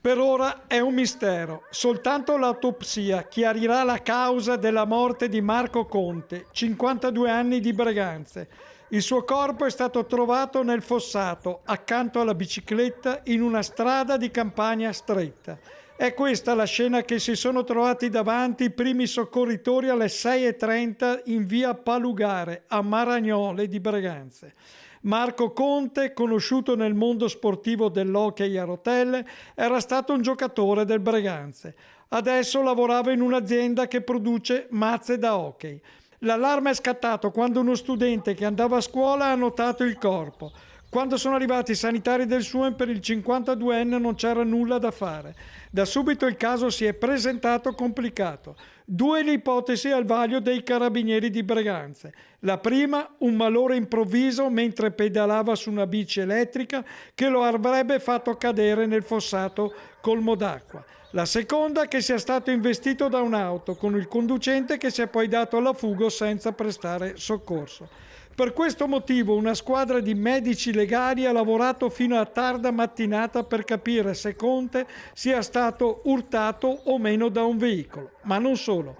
Per ora è un mistero. Soltanto l'autopsia chiarirà la causa della morte di Marco Conte, 52 anni di Breganze. Il suo corpo è stato trovato nel fossato, accanto alla bicicletta, in una strada di campagna stretta. È questa la scena che si sono trovati davanti i primi soccorritori alle 6:30 in via Palugare, a Maragnole di Breganze. Marco Conte, conosciuto nel mondo sportivo dell'hockey a rotelle, era stato un giocatore del Breganze. Adesso lavorava in un'azienda che produce mazze da hockey. L'allarme è scattato quando uno studente che andava a scuola ha notato il corpo. Quando sono arrivati i sanitari del SUEM, per il 52enne non c'era nulla da fare. Da subito il caso si è presentato complicato. Due le ipotesi al vaglio dei carabinieri di Breganze. La prima, un malore improvviso mentre pedalava su una bici elettrica che lo avrebbe fatto cadere nel fossato colmo d'acqua. La seconda, che sia stato investito da un'auto con il conducente che si è poi dato alla fuga senza prestare soccorso. Per questo motivo una squadra di medici legali ha lavorato fino a tarda mattinata per capire se Conte sia stato urtato o meno da un veicolo. Ma non solo.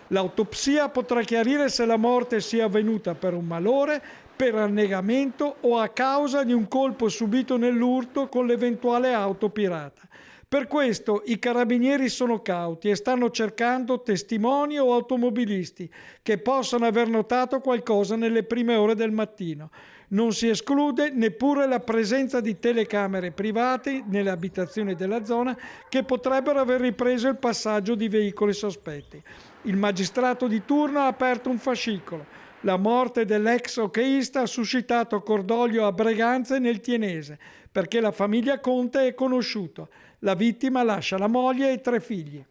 L'autopsia potrà chiarire se la morte sia avvenuta per un malore, per annegamento o a causa di un colpo subito nell'urto con l'eventuale auto pirata. Per questo i carabinieri sono cauti e stanno cercando testimoni o automobilisti che possano aver notato qualcosa nelle prime ore del mattino. Non si esclude neppure la presenza di telecamere private nelle abitazioni della zona che potrebbero aver ripreso il passaggio di veicoli sospetti. Il magistrato di turno ha aperto un fascicolo. La morte dell'ex hockeyista ha suscitato cordoglio a Breganze e nel Tienese, perché la famiglia Conte è conosciuta. La vittima lascia la moglie e 3 figli.